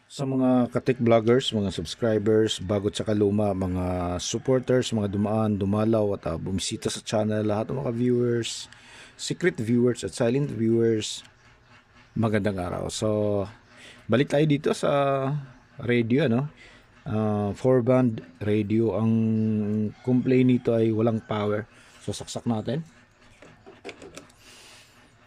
Sa mga katik vloggers, mga subscribers, bago at saka luma, mga supporters, mga dumaan, dumalaw at bumisita sa channel, lahat ng mga viewers, secret viewers at silent viewers, magandang araw. So, balik tayo dito sa radio, ano? 4-band radio. Ang complaint nito ay walang power. So, saksak natin.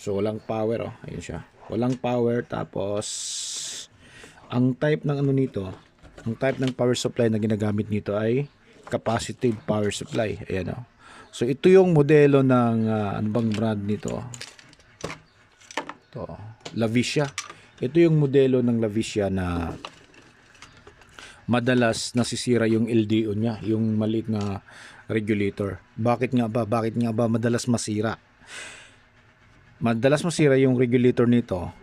So, walang power, oh. Ayun siya. Walang power, tapos ang type ng ano nito, ang type ng power supply na ginagamit nito ay capacitive power supply. Ayan, oh. So ito yung modelo ng ano bang brand nito? To, Lavicia. Ito yung modelo ng Lavicia na madalas nasisira yung LDO niya, yung maliit na regulator. Bakit nga ba? Bakit nga ba madalas masira? Madalas masira yung regulator nito.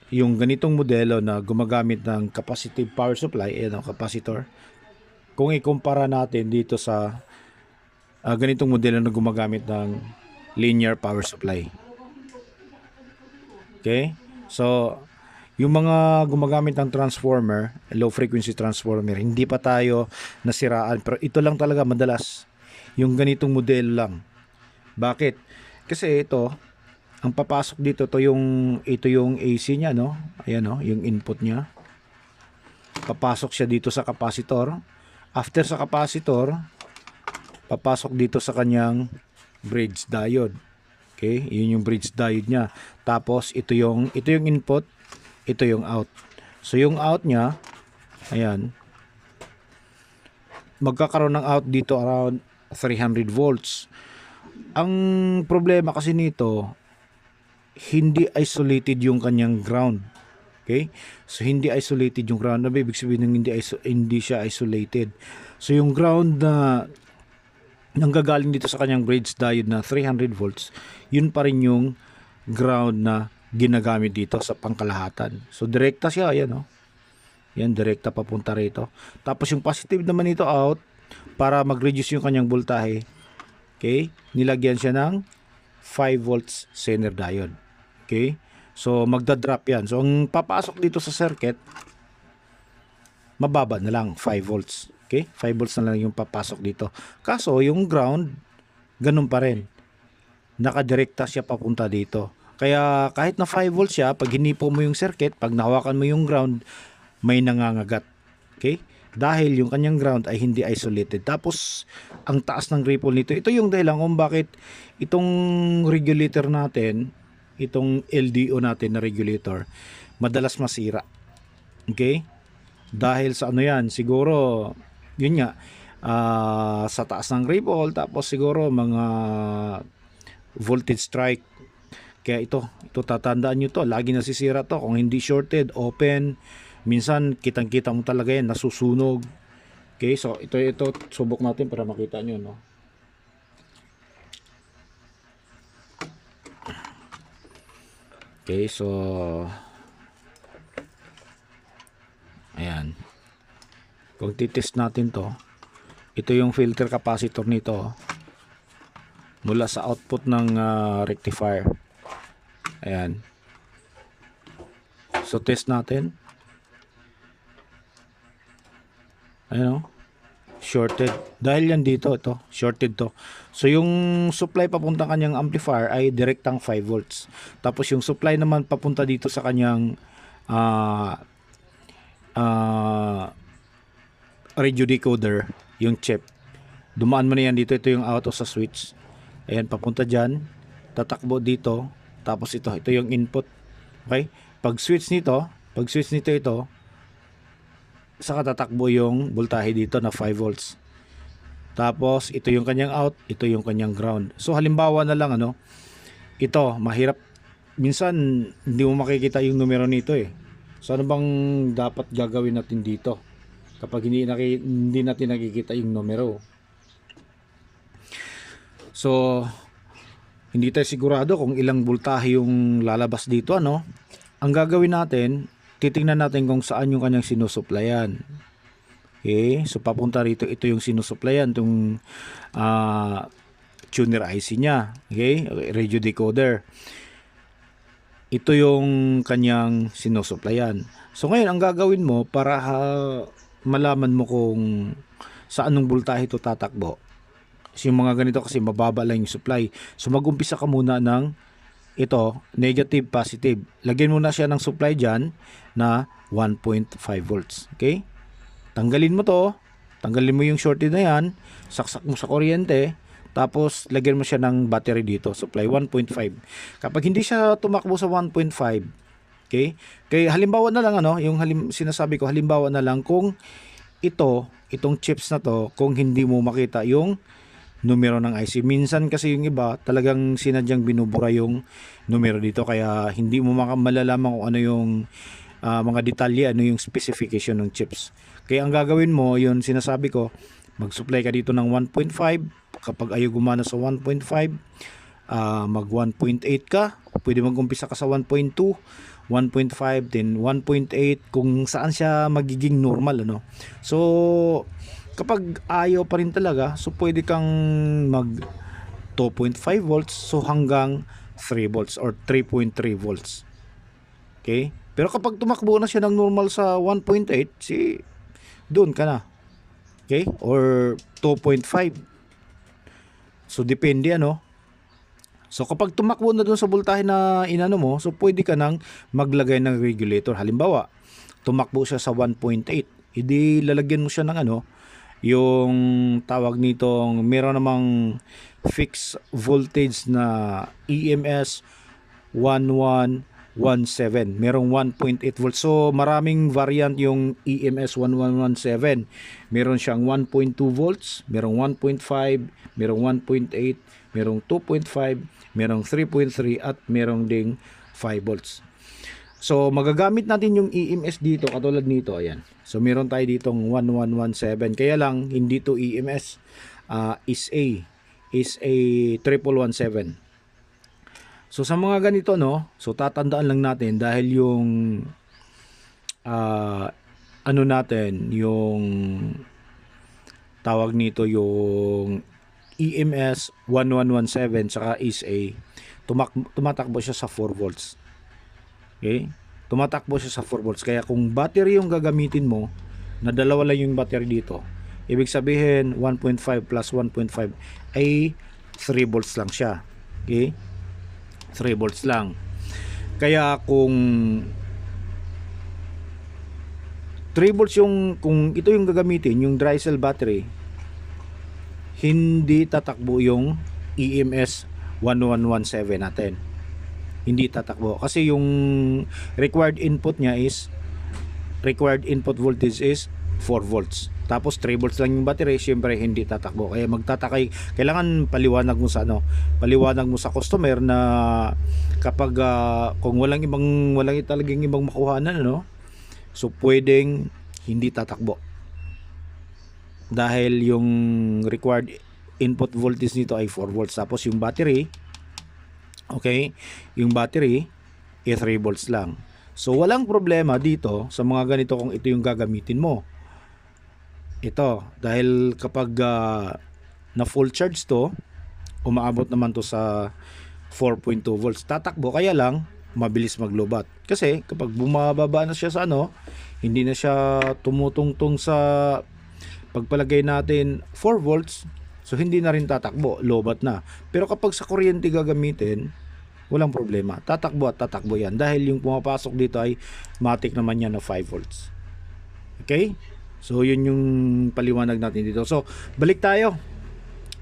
Yung ganitong modelo na gumagamit ng capacitive power supply, capacitor, kung ikumpara natin dito sa ganitong modelo na gumagamit ng linear power supply. Okay? So, yung mga gumagamit ng transformer, low frequency transformer, hindi pa tayo nasiraan. Pero ito lang talaga madalas. Yung ganitong modelo lang. Bakit? Kasi ito, ang papasok dito ito yung AC niya, no? Ayan, no, yung input niya. Papasok siya dito sa capacitor. After sa capacitor, papasok dito sa kanyang bridge diode. Okay? Yun yung bridge diode niya. Tapos ito yung input, ito yung out. So yung out niya, ayan, magkakaroon ng out dito around 300 volts. Ang problema kasi nito, hindi isolated yung kanyang ground. Okay? So hindi isolated yung ground. Ano ba ibig sabihin ng hindi siya isolated? So yung ground na nanggagaling dito sa kanyang bridge diode na 300 volts, yun pa rin yung ground na ginagamit dito sa pangkalahatan. So direkta siya, ayan, oh. Yan, direkta papunta rito. Tapos yung positive naman nito out para mag-reduce yung kanyang voltahe. Okay? Nilagyan siya ng 5 volts Zener diode. Okay? So, magda-drop yan. So, ang papasok dito sa circuit, mababa na lang, 5 volts. Okay? 5 volts na lang yung papasok dito. Kaso, yung ground, ganun pa rin. Nakadirekta siya papunta dito. Kaya, kahit na 5 volts siya, pag hinipo mo yung circuit, pag nahawakan mo yung ground, may nangangagat. Okay? Dahil yung kanyang ground ay hindi isolated. Tapos, ang taas ng ripple nito, ito yung dahilan kung bakit itong regulator natin, itong LDO natin na regulator, madalas masira. Okay? Dahil sa ano yan, siguro, yun nga, sa taas ng ripple, tapos siguro mga voltage strike. Kaya ito tatandaan nyo to, lagi nasisira to. Kung hindi shorted, open, minsan kitang-kita mo talaga yan, nasusunog. Okay, so ito subok natin para makita nyo, no? Okay, so ayan. Kung titest natin to, ito yung filter capacitor nito mula sa output ng rectifier. Ayan. So test natin. Ayan, oh. Shorted. Dahil yan dito, ito, shorted to. So yung supply papunta kanyang amplifier ay direktang 5 volts. Tapos yung supply naman papunta dito sa kanyang radio decoder, yung chip. Dumaan mo na yan dito, ito yung auto sa switch. Ayan, papunta dyan. Tatakbo dito. Tapos ito yung input. Okay? Pag switch nito ito, saka tatakbo yung voltahe dito na 5 volts. Tapos ito yung kanyang out, ito yung kanyang ground. So halimbawa na lang, ano, ito mahirap, minsan hindi mo makikita yung numero nito eh. So ano bang dapat gagawin natin dito kapag hindi natin nakikita yung numero? So hindi tayo sigurado kung ilang voltahe yung lalabas dito, ano. Ang gagawin natin, titingnan natin kung saan yung kanyang sinusuplayan. Okay, so papunta rito, ito yung sinusuplayan, itong tuner IC niya. Okay, radio decoder. ito yung kanyang sinusuplayan. So ngayon ang gagawin mo para malaman mo kung sa anong voltahe ito tatakbo. So, yung mga ganito kasi mababa lang yung supply. So mag-umpisa ka muna ng ito, negative, positive. Lagyan mo na siya ng supply dyan na 1.5 volts. Okay? Tanggalin mo to. Tanggalin mo yung shorted na yan. Saksak mo sa kuryente. Tapos, lagyan mo siya ng battery dito. Supply 1.5. Kapag hindi siya tumakbo sa 1.5, okay? Kaya halimbawa na lang, yung sinasabi ko, halimbawa na lang kung itong chips na to, kung hindi mo makita yung numero ng IC. Minsan kasi yung iba talagang sinadyang binubura yung numero dito, kaya hindi mo malalaman kung ano yung mga detalye, ano yung specification ng chips. Kaya ang gagawin mo, yun sinasabi ko, mag-supply ka dito ng 1.5. Kapag ayaw gumana sa 1.5, mag 1.8 ka. Pwede mag-umpisa ka sa 1.2, 1.5, then 1.8 kung saan siya magiging normal, So kapag ayaw pa rin talaga, so pwede kang mag 2.5 volts, so hanggang 3 volts or 3.3 volts. Okay? Pero kapag tumakbo na siya ng normal sa 1.8, doon ka na. Okay? Or 2.5. So depende, So kapag tumakbo na doon sa voltahe na inano mo, so pwede ka nang maglagay ng regulator. Halimbawa, tumakbo siya sa 1.8. Hindi lalagyan mo siya ng yung tawag nitong meron namang fixed voltage na EMS 1117. Merong 1.8 volts. So maraming variant yung EMS 1117. Meron siyang 1.2 volts, merong 1.5, merong 1.8, merong 2.5, merong 3.3 at merong ding 5 volts. So magagamit natin yung EMS dito katulad nito, ayan. So meron tayo ditong 1117. Kaya lang hindi to EMS, is a 1117. So sa mga ganito, so tatandaan lang natin dahil yung natin, yung tawag nito, yung EMS 1117 saka is a tumatakbo siya sa 4 volts. Okay? Tumatakbo siya sa 4 volts. Kaya kung battery yung gagamitin mo, na dalawa lang yung battery dito, ibig sabihin 1.5 plus 1.5 ay 3 volts lang siya. Okay? 3 volts lang. Kaya kung 3 volts kung ito yung gagamitin, yung dry cell battery, hindi tatakbo yung EMS 1117 natin. Hindi tatakbo kasi yung required input voltage is 4 volts. Tapos 3 volts lang yung battery, syempre hindi tatakbo. Kaya kailangan paliwanag mo sa paliwanag mo sa customer na kapag kung walang talagang ibang makuhanan, so pwedeng hindi tatakbo. Dahil yung required input voltage nito ay 4 volts. Tapos yung battery, okay, yung battery ay 3 volts lang. So walang problema dito sa mga ganito kung ito yung gagamitin mo. Ito, dahil kapag na full charge to, umaabot naman to sa 4.2 volts. Tatakbo, kaya lang mabilis maglobat. Kasi kapag bumababa na siya sa hindi na siya tumutungtong sa pagpalagay natin 4 volts, so hindi na rin tatakbo, lobat na. Pero kapag sa kuryente gagamitin, walang problema. Tatakbo at tatakbo yan. Dahil yung pumapasok dito ay matik naman yan na 5 volts. Okay? So yun yung paliwanag natin dito. So balik tayo.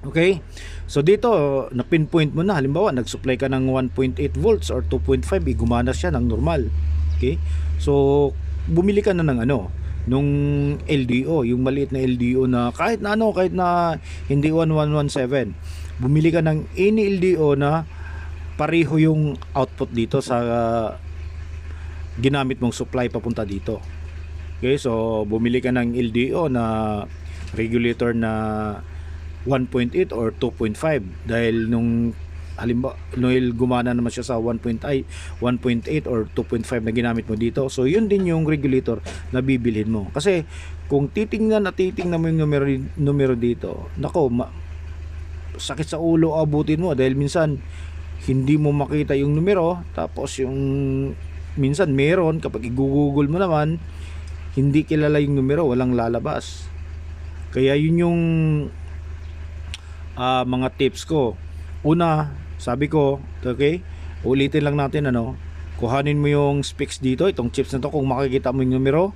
Okay? So dito, na-pinpoint mo na. Halimbawa, nag-supply ka ng 1.8 volts or 2.5, gumana siya ng normal. Okay? So bumili ka na ng nung LDO, yung maliit na LDO na kahit na hindi 1117. Bumili ka ng any LDO na pareho yung output dito sa ginamit mong supply papunta dito. Okay, so bumili ka ng LDO na regulator na 1.8 or 2.5 dahil nung halimbawa gumana naman siya sa 1.8 or 2.5 na ginamit mo dito. So yun din yung regulator na bibilhin mo. Kasi kung titingnan mo yung numero dito, nako, sakit sa ulo abutin mo dahil minsan hindi mo makita yung numero, tapos yung minsan meron, kapag i-google mo naman, hindi kilala yung numero, walang lalabas. Kaya yun yung mga tips ko. Una, sabi ko, okay, ulitin lang natin, kuhanin mo yung specs dito, itong chips na to. Kung makikita mo yung numero,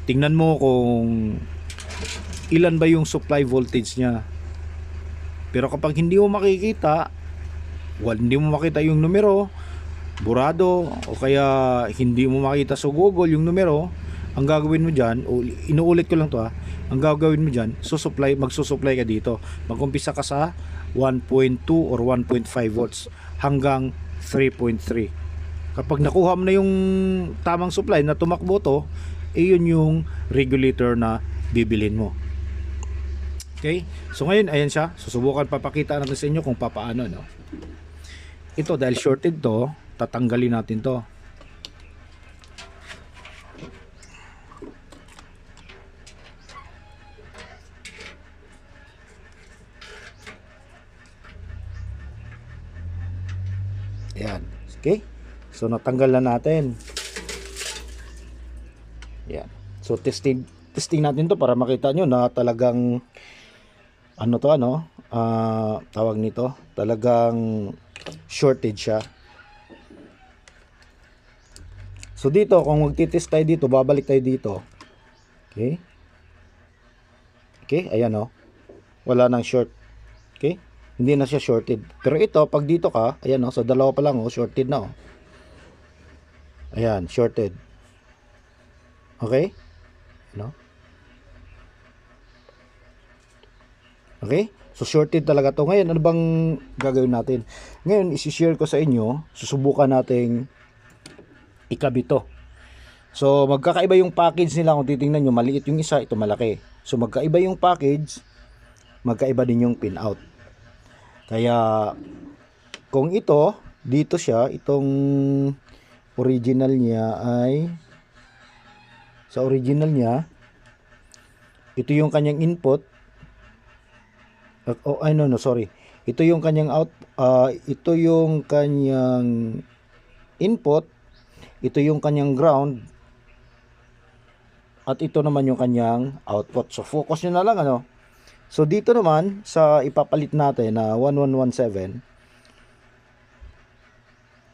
tingnan mo kung ilan ba yung supply voltage niya. Pero kapag hindi mo makikita, hindi mo makita yung numero, burado, o kaya hindi mo makita sa Google yung numero, ang gagawin mo dyan, inuulit ko lang to, ang gagawin mo dyan, magsusupply ka dito. Mag-umpisa ka sa 1.2 or 1.5 volts hanggang 3.3. Kapag nakuha mo na yung tamang supply na tumakbo to, yun yung regulator na bibilin mo. Okay? So ngayon, ayan siya. Susubukan papakita natin sa inyo kung paano, no? Ito, dahil shorted to, tatanggalin natin to. Ayan. Okay? So natanggal na natin. Ayan. So testing natin to para makita nyo na talagang tawag nito, talagang shorted siya. So dito, kung magtitest tayo dito, babalik tayo dito. Okay? Okay, ayan wala nang short. Okay? Hindi na siya shorted. Pero ito, pag dito ka, ayan sa dalawa pa lang shorted na Ayan, shorted. Okay? Okay? So shorted talaga to. Ngayon, ano bang gagawin natin? Ngayon, isi-share ko sa inyo, susubukan nating ikabit to. So magkakaiba yung package nila. Kung titingnan nyo, maliit yung isa, ito malaki. So magkaiba yung package, magkaiba din yung pin out. Kaya kung ito, dito siya, itong original niya ay sa original niya, ito yung kanyang input. Sorry. Ito yung kanyang ito yung kanyang input, ito yung kanyang ground, at ito naman yung kanyang output. So focus nyo na lang So dito naman sa ipapalit natin na 1117,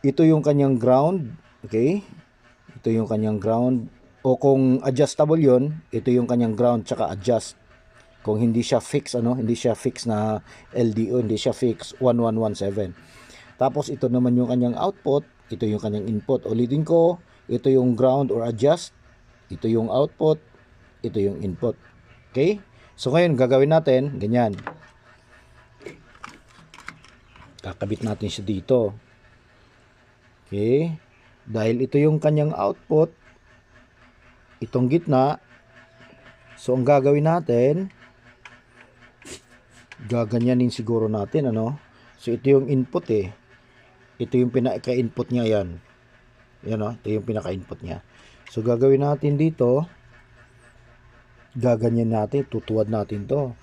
ito yung kanyang ground, okay? Ito yung kanyang ground, o kung adjustable yon, ito yung kanyang ground tsaka adjust. Kung hindi siya fix hindi siya fix na LDO, hindi siya fix 1117. Tapos ito naman yung kanyang output, ito yung kanyang input. Ulitin ko, ito yung ground or adjust, ito yung output, ito yung input. Okay? So ngayon gagawin natin ganyan. Kakabit natin siya dito. Okay? Dahil ito yung kanyang output, itong gitna. So ang gagawin natin, gaganyanin siguro natin So ito yung input ito yung pinaka-input niya, yan ito yung pinaka-input niya. So gagawin natin dito, gaganyan natin, tutuwad natin to.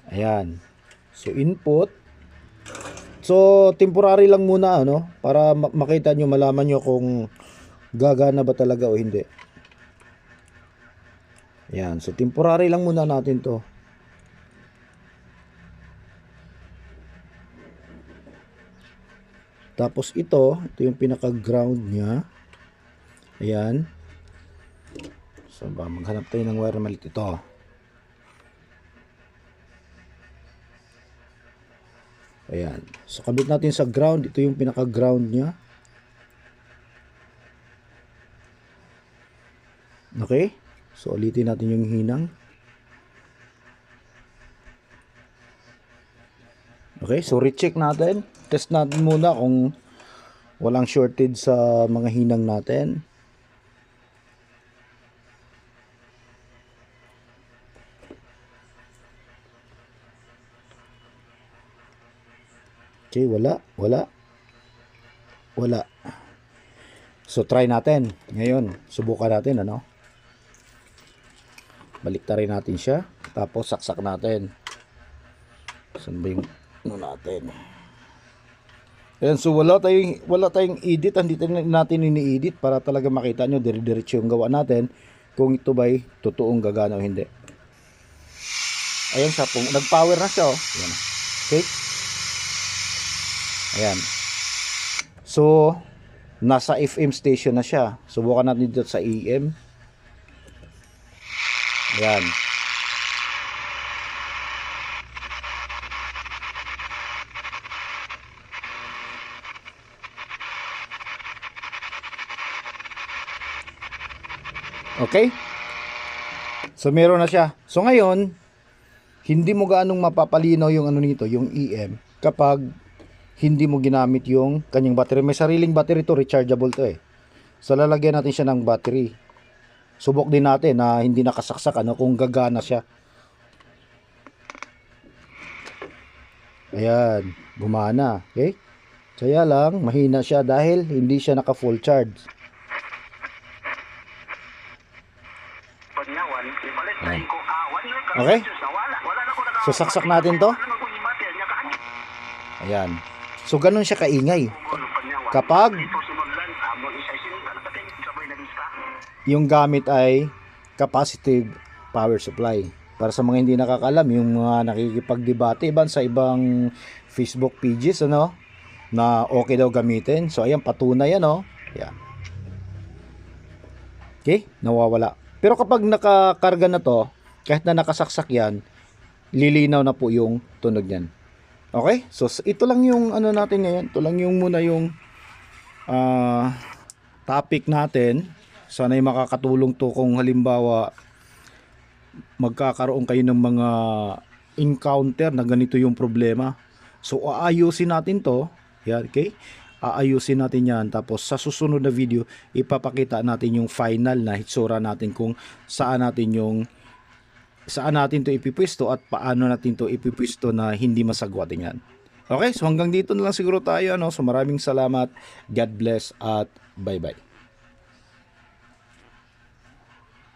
Ayan. So input. So temporary lang muna para makita nyo, malaman nyo kung gagana ba talaga o hindi. Ayan. So temporary lang muna natin to. Tapos ito yung pinaka-ground niya. Ayan. So maghanap tayo ng wire na maliit. Ito. Ayan. So kabit natin sa ground. Ito yung pinaka-ground niya. Okay? So ulitin natin yung hinang. Okay, so recheck natin. Test natin muna kung walang shortage sa mga hinang natin. Okay, wala. So try natin. Ngayon, subukan natin Baliktarin natin siya, tapos saksak natin. Saan ba yung ano natin? Ayan, so wala tayong edit, hindi natin ini-edit para talaga makita nyo dire-diretso yung gawa natin kung ito ba'y totoong gagana o hindi. Ayan siya, nag-power na siya, oh. Ayan. Okay? Ayan. So, nasa FM station na siya. Subukan natin dito sa AM. Ayan. Okay? So meron na siya. So ngayon, hindi mo gaanong mapapalinaw yung ano nito, yung EM kapag hindi mo ginamit yung kanyang battery. May sariling battery to, rechargeable to eh. So lalagyan natin siya ng battery. Subok din natin na hindi nakasaksak ano kung gagana siya. Ayan, gumana, okay? Kaya lang mahina siya dahil hindi siya naka full charge. Okay? So saksak natin to. Ayan. So ganun siya kaingay. Kapag yung gamit ay capacitive power supply. Para sa mga hindi nakakalam, yung mga nakikipagdebate sa ibang Facebook pages ano, na okay daw gamitin. So ayan, patunay ano. Ayan. Okay? Nawawala. Pero kapag nakakarga na to, kahit na nakasaksak yan, lilinaw na po yung tunog niyan. Okay? So, ito lang yung ano natin ngayon. Ito lang yung muna yung topic natin. Sana'y makakatulong to kung halimbawa magkakaroon kayo ng mga encounter na ganito yung problema. So, aayusin natin to. Yan, okay? Aayusin natin yan. Tapos, sa susunod na video, ipapakita natin yung final na hitsura natin kung saan natin to ipipwesto at paano natin to ipipwesto na hindi masagwa din yan. Okay, so hanggang dito na lang siguro tayo. So maraming salamat. God bless at bye-bye.